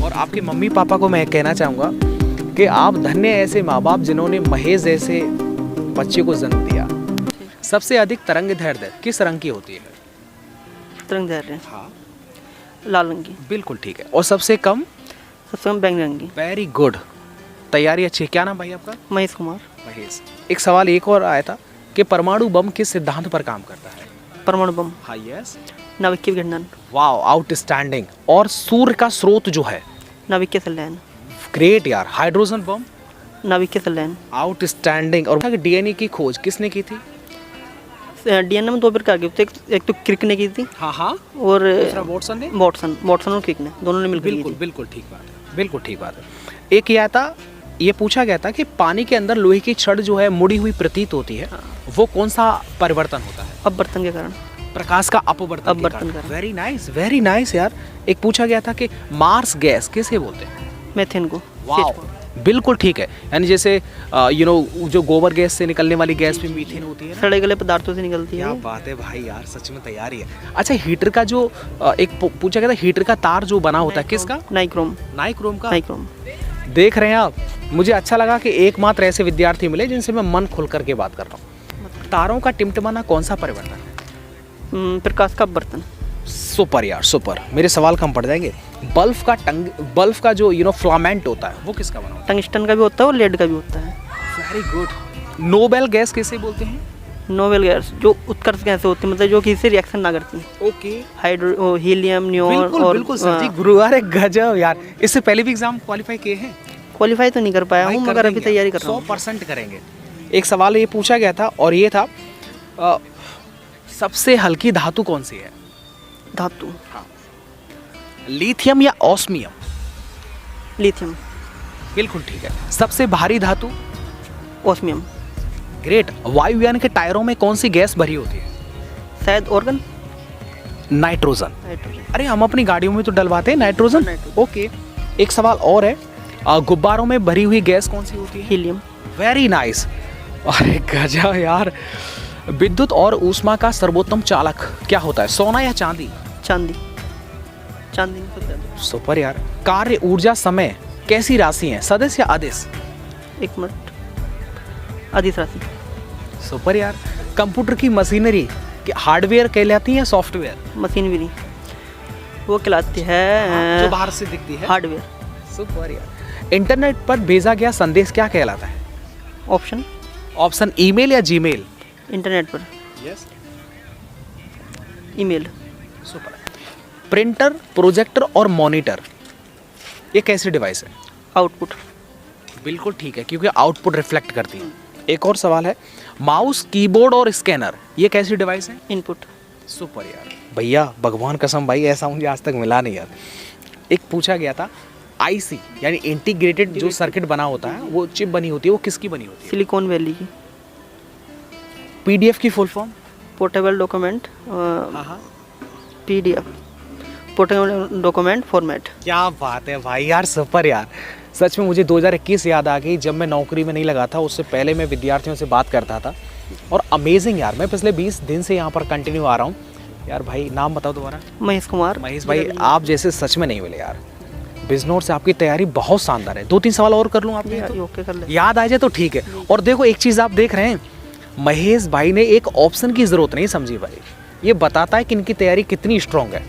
और आपके mummy papa को मैं कहना चाहूँगा कि आप धन्य ऐसे माँ बाप जिन्होंने महेश जैसे बच्चे को जन्म दिया। सबसे अधिक तरंग दैर्ध्य किस रंग की होती है? तरंग दैर्ध्य हाँ, लाल रंग की। बिल्कुल ठीक है। और सबसे कम? सबसे कम बैंगनी रंग की। वेरी गुड, तैयारी अच्छी है। क्या नाम भाई आपका? महेश कुमार। महेश। एक सवाल एक और आया था कि परमाणु बम किस सिद्धांत पर काम करता है? परमाणु बम हाँ, यस। नाभिकीय विघटन। Wow, outstanding. और सूर्य का स्रोत जो है? नाभिकीय संलयन। ग्रेट यार। Hydrogen bomb? नाभिकीय संलयन। आउटस्टैंडिंग। और डीएनए की खोज किसने की थी? डीएनए में 2 प्रकार की होती है, एक तो क्रिक ने की थी। हाँ हाँ। और वॉटसन ने? वॉटसन और क्रिक ने, दोनों ने मिलकर की बिल्कुल थी। बिल्कुल ठीक बात है, बिल्कुल ठीक बात है। एक यह था, ये पूछा गया था कि पानी के अंदर लोहे की छड़ जो है मुड़ी हुई प्रतीत होती है, वो कौन सा परिवर्तन होता है? अपवर्तन के कारण। प्रकाश का अपवर्तन के कारण। कारण। वेरी नाइस, वेरी नाइस यार। एक पूछा गया था कि मार्स गैस किसे बोलते हैं? मेथेन को। वाओ, बिल्कुल ठीक है। यानी जैसे जो गोबर गैस से निकलने वाली गैस भी मीथेन होती है ना? सड़े गले पदार्थों से निकलती है। क्या बात है भाई यार, सच में तैयारी है। अच्छा, हीटर का जो एक पूछा गया था, हीटर का तार जो बना होता है किसका? नाइक्रोम। नाइक्रोम का। नाइक्रोम। देख रहे हैं आप, मुझे अच्छा लगा कि एकमात्र ऐसे विद्यार्थी मिले जिनसे मैं मन खुल करके बात कर रहा हूँ। तारों का टिमटिमाना कौन सा परिवर्तन है? प्रकाश का अपवर्तन। सुपर यार, सुपर। मेरे सवाल कम पड़ जाएंगे। बल्ब का जो फ्लामेंट होता है वो किसका बना होता टंगस्टन का भी होता है और लेड का भी होता है। है? Very good. नोबेल गैस किसे बोलते हैं? नोबेल गैस जो उत्कर्ष गैस होती है, मतलब जो किसी से रिएक्शन ना करती। ओके। Hydro helium neon. बिल्कुल और बिल्कुल सर जी, गुरु, अरे गजब यार। इससे पहले भी एग्जाम क्वालिफाई किए हैं? क्वालिफाई तो नहीं कर पाया हूँ, मगर अभी तैयारी कर रहा हूँ। 100% करेंगे। एक सवाल ये पूछा गया था और ये था, सबसे हल्की धातु कौन सी है? धातु। हाँ। लिथियम या ऑस्मियम? लिथियम। बिल्कुल ठीक है। सबसे भारी धातु? ऑस्मियम। ग्रेट। वायुयान के टायरों में कौन सी गैस भरी होती है? शायद ऑर्गन। नाइट्रोजन। नाइट्रोजन। अरे हम अपनी गाड़ियों में तो डलवाते हैं नाइट्रोजन। ओके। एक सवाल और है, गुब्बारों में भरी हुई गैस कौन सी होती है? हीलियम। Very nice. अरे गजब यार। विद्युत और ऊष्मा का सर्वोत्तम चालक क्या होता है, सोना या चांदी? चांदी। चांदी में सबसे ज्यादा। सुपर यार। कार्य, ऊर्जा, समय कैसी राशि है, सदिश या अदिश? 1 मिनट। अदिश राशि। सुपर यार। कंप्यूटर की मशीनरी हार्डवेयर कहलाती है या सॉफ्टवेयर? मशीन भी नहीं, वो कहलाती है जो बाहर से दिखती है। हार्डवेयर। सुपर यार। इंटरनेट पर भेजा गया संदेश क्या कहलाता है? ऑप्शन। ऑप्शन ईमेल या जीमेल? इंटरनेट पर। Yes. Email. Super. Printer, projector और मॉनिटर ये कैसी डिवाइस है? आउटपुट। बिल्कुल ठीक है, क्योंकि आउटपुट रिफ्लेक्ट करती है। एक और सवाल है, माउस, कीबोर्ड और स्कैनर ये कैसी डिवाइस है? इनपुट। सुपर यार। भैया भगवान कसम भाई, ऐसा मुझे आज तक मिला नहीं यार। एक पूछा गया था, आईसी यानी इंटीग्रेटेड जो सर्किट बना होता है, वो चिप बनी होती है, वो किसकी बनी होती है? सिलिकॉन वैली की। पीडीएफ की फुल फॉर्म? Portable document. हाँ। PDF portable document format. क्या बात है भाई यार, सुपर यार। सच में मुझे 2021 याद आ गई, जब मैं नौकरी में नहीं लगा था, उससे पहले मैं विद्यार्थियों से बात करता था। और अमेजिंग यार, मैं पिछले 20 दिन से यहाँ पर कंटिन्यू आ रहा हूँ यार। भाई नाम बताओ दोबारा। महेश कुमार। महेश भाई, आप जैसे सच में नहीं मिले यार। बिजनौर से आपकी तैयारी बहुत शानदार है। 2-3 सवाल और कर लूँ आपके? ओके, कर ले। याद आ जाए तो ठीक है। और देखो एक चीज़ आप देख रहे हैं, महेश भाई ने एक ऑप्शन की ज़रूरत नहीं समझी भाई। ये बताता है कि इनकी तैयारी कितनी स्ट्रॉन्ग है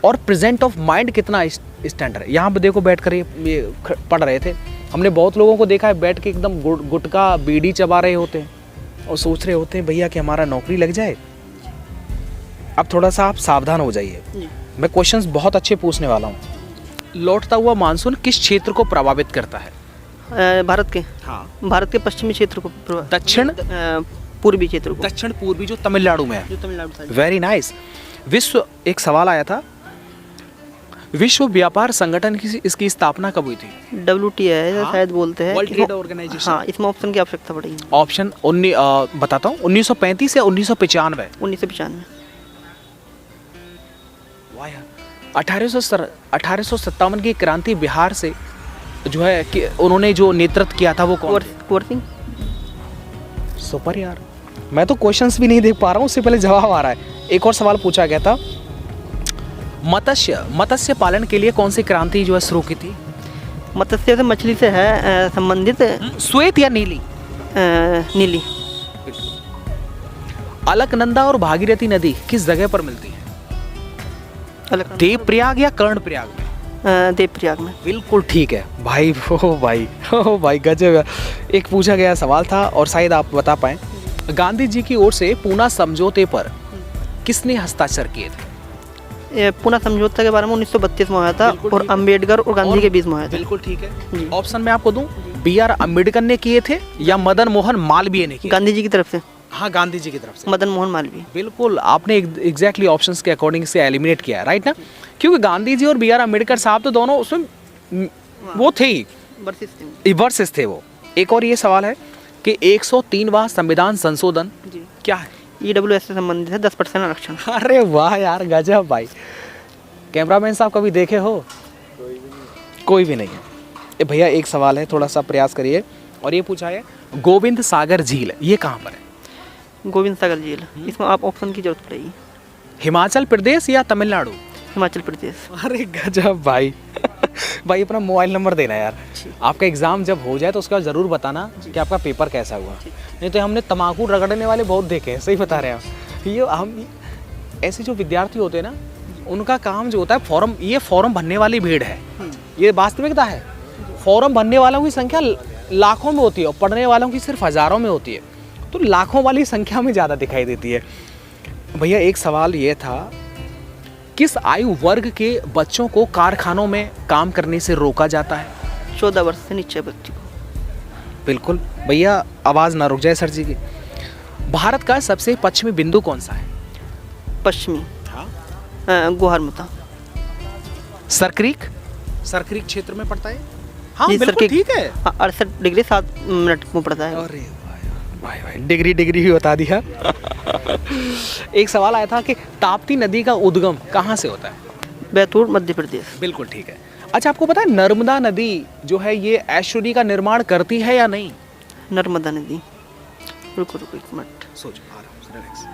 और प्रेजेंट ऑफ माइंड कितना स्टैंडर्ड है। यहाँ पे देखो बैठ कर ये पढ़ रहे थे। हमने बहुत लोगों को देखा है बैठ के एकदम गुटका बीड़ी चबा रहे होते हैं और सोच रहे होते हैं भैया कि हमारा नौकरी लग जाए। अब थोड़ा सा आप सावधान हो जाइए, मैं क्वेश्चंस बहुत अच्छे पूछने वाला हूँ। लौटता हुआ मानसून किस क्षेत्र को प्रभावित करता है? भारत के। हाँ। भारत के पश्चिमी क्षेत्र को। दक्षिण पूर्वी क्षेत्र को। दक्षिण पूर्वी जो तमिलनाडु में है। जो तमिलनाडु साइड। Very nice. विश्व, एक सवाल आया था, विश्व व्यापार संगठन की इसकी स्थापना कब हुई थी? WTO है। हाँ? शायद बोलते हैं। World Trade Organization. हाँ, इसमें ऑप्शन की आवश्यकता पड़ेगी। ऑप्शन बताता हूँ, 1935 या 1995? 1995। वाह यार। 1857 की क्रांति बिहार से जो है कि उन्होंने जो नेतृत्व किया था वो कौन? कुंवर सिंह। सुपर यार, मैं तो क्वेश्चंस भी नहीं देख पा रहा हूँ, उससे पहले जवाब आ रहा है। एक और सवाल पूछा गया था, मत्स्य पालन के लिए कौन सी क्रांति जो है शुरू की थी? मत्स्य से मछली से है संबंधित श्वेत या नीली? नीली। अलकनंदा और भागीरथी नदी किस जगह पर मिलती है? देवप्रयाग या कर्णप्रयाग में? देवप्रयाग में। बिल्कुल ठीक है भाई। ओ भाई गजब है। एक पूछा गया सवाल था और शायद आप बता पाएं। गांधी जी की ओर से पूना समझौते पर किसने हस्ताक्षर किए थे? ये पूना समझौता के बारे में 1932 में हुआ था और अंबेडकर और गांधी के बीच में हुआ था। बिल्कुल ठीक है। ऑप्शन में आपको दूं, बी.आर. अम्बेडकर ने किए थे या मदन मोहन मालवीय ने किए? गांधी जी की तरफ से। हाँ, गांधी जी की तरफ से। मदन मोहन मालवीय। बिल्कुल, आपने एग्जैक्टली ऑप्शंस के अकॉर्डिंग से एलिमिनेट किया है, राइट ना? क्योंकि गांधी जी और बी.आर. अम्बेडकर साहब तो दोनों उसमें वो थे ही, वर्सेस थे वो। एक और ये सवाल है कि 103वां संविधान संशोधन क्या है? EWS से संबंधित है, 10% आरक्षण। अरे वाह यार, गजब भाई। कैमरामैन साहब कभी देखे हो? कोई भी नहीं है। ए भैया, एक सवाल है, थोड़ा सा प्रयास करिए। और ये पूछा है, गोविंद सागर झील ये कहाँ पर है? गोविंद सागर झील, इसमें आप ऑप्शन की जरूरत पड़ेगी। हिमाचल प्रदेश या तमिलनाडु? हिमाचल प्रदेश। अरे गजब भाई। भाई अपना मोबाइल नंबर देना यार। आपका एग्जाम जब हो जाए तो उसके बाद ज़रूर बताना कि आपका पेपर कैसा हुआ। नहीं तो हमने तम्बाकू रगड़ने वाले बहुत देखे हैं, सही बता रहे हैं। ये हम ऐसे जो विद्यार्थी होते हैं ना, उनका काम जो होता है फॉर्म भरने वाली भीड़ है। ये वास्तविकता है। फॉर्म भरने वालों की संख्या लाखों में होती है और पढ़ने वालों की सिर्फ हज़ारों में होती है, तो लाखों वाली संख्या में ज़्यादा दिखाई देती है। भैया एक सवाल ये था, किस आयु वर्ग के बच्चों को कारखानों में काम करने से रोका जाता है? 14 वर्ष से नीचे बच्चे को। बिल्कुल भैया, आवाज़ ना रुक जाए सर जी की। भारत का सबसे पश्चिमी बिंदु कौन सा है? पश्चिमी, गोहारमुता। सरक्रीक क्षेत्र में पड़ता है। हाँ जी, बिल्कुल ठीक है। 68 डिग्री 7 मिनट में पड़ता है। अरे भाई डिग्री ही बता दिया। एक सवाल आया था कि ताप्ती नदी का उद्गम कहाँ से होता है? बैतूल, मध्य प्रदेश। बिल्कुल ठीक है। अच्छा, आपको पता है नर्मदा नदी जो है ये ऐश्वर्य का निर्माण करती है या नहीं? नर्मदा नदी, रुको एक मिनट, सोचो, आराम से रिलैक्स।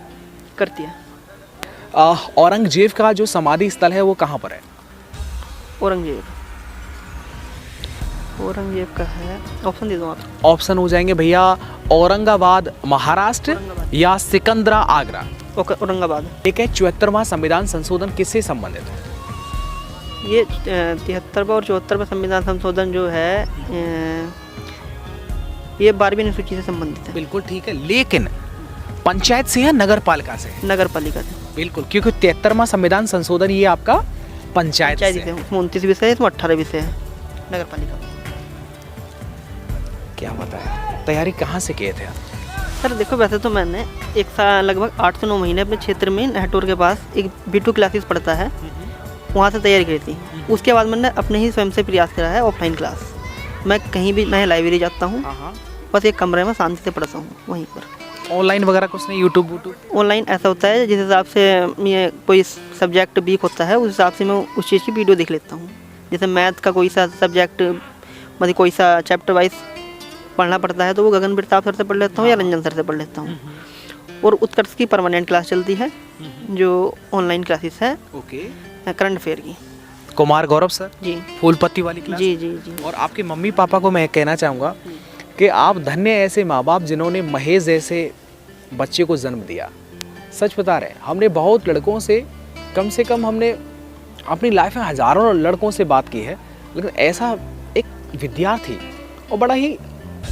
करती है। औरंगजेब का जो समाधि स्थल है वो कहाँ पर है? औरंगजेब का है, ऑप्शन दे दो आप। ऑप्शन हो जाएंगे भैया, औरंगाबाद महाराष्ट्र या सिकंदरा आगरा। औरंगाबाद। ठीक है। 74वां संविधान संशोधन किससे संबंधित है? ये 73वां और 74वां संविधान संशोधन जो है ये 12वीं अनुसूची से संबंधित है। बिल्कुल ठीक है, लेकिन पंचायत से या नगर पालिका से? नगर पालिका से। बिल्कुल, क्योंकि 73वां संविधान संशोधन ये आपका पंचायत से है। 29 विषय है, इसमें 18 विषय है नगर पालिका। क्या बताया, तैयारी कहाँ से किए थे आप? सर देखो, वैसे तो मैंने एक साल लगभग 8 से 9 महीने अपने क्षेत्र में नेहटोर के पास एक B2 क्लासेस पढ़ता है, वहाँ से तैयारी करी थी। उसके बाद मैंने अपने ही स्वयं से प्रयास करा है ऑफलाइन क्लास। मैं कहीं भी, मैं लाइब्रेरी जाता हूँ, बस एक कमरे में शांति से पढ़ता हूँ वहीं पर। ऑनलाइन वगैरह कुछ नहीं? यूट्यूब? ऑनलाइन ऐसा होता है जिस हिसाब से ये कोई सब्जेक्ट वीक होता है उस हिसाब से मैं उस चीज़ की वीडियो देख लेता हूँ। जैसे मैथ का कोई सा सब्जेक्ट, मतलब कोई सा चैप्टर वाइज पढ़ना पड़ता है तो वो गगन प्रताप सर से पढ़ लेता हूँ या रंजन सर से पढ़ लेता हूँ। और उत्कर्ष की परमानेंट क्लास चलती है जो ऑनलाइन क्लासेस है, करंट अफेयर की। कुमार गौरव सर जी, फूलपत्ती वाली क्लास। जी। और आपके मम्मी पापा को मैं कहना चाहूँगा कि आप धन्य ऐसे माँ बाप जिन्होंने महेश जैसे बच्चे को जन्म दिया। सच बता रहे हैं, हमने बहुत लड़कों से कम हमने अपनी लाइफ में हज़ारों लड़कों से बात की है, लेकिन ऐसा एक विद्यार्थी और बड़ा ही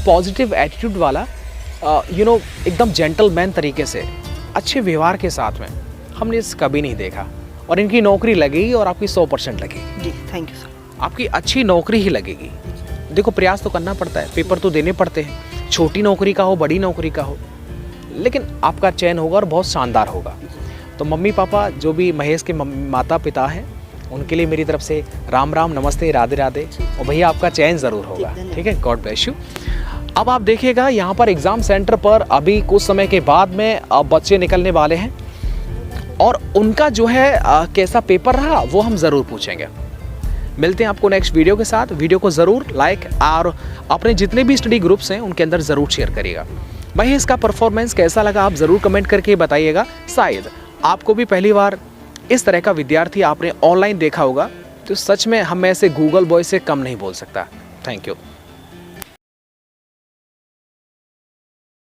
पॉजिटिव एटीट्यूड वाला एकदम जेंटलमैन तरीके से अच्छे व्यवहार के साथ में हमने कभी नहीं देखा। और इनकी नौकरी लगेगी और आपकी 100% लगेगी। जी, थैंक यू सर। आपकी अच्छी नौकरी ही लगेगी। देखो, प्रयास तो करना पड़ता है, पेपर तो देने पड़ते हैं, छोटी नौकरी का हो बड़ी नौकरी का हो, लेकिन आपका चयन होगा और बहुत शानदार होगा। तो मम्मी पापा जो भी महेश के माता पिता हैं उनके लिए मेरी तरफ से राम राम, नमस्ते, राधे राधे। और भैया आपका चयन ज़रूर होगा, ठीक है। God bless you. अब आप देखिएगा यहाँ पर एग्ज़ाम सेंटर पर अभी कुछ समय के बाद में बच्चे निकलने वाले हैं और उनका जो है कैसा पेपर रहा वो हम ज़रूर पूछेंगे। मिलते हैं आपको नेक्स्ट वीडियो के साथ। वीडियो को ज़रूर लाइक और अपने जितने भी स्टडी ग्रुप्स हैं उनके अंदर ज़रूर शेयर करिएगा। भाई इसका परफॉर्मेंस कैसा लगा आप ज़रूर कमेंट करके बताइएगा। शायद आपको भी पहली बार इस तरह का विद्यार्थी आपने ऑनलाइन देखा होगा तो सच में हम ऐसे गूगल बॉय से कम नहीं बोल सकता। Thank you.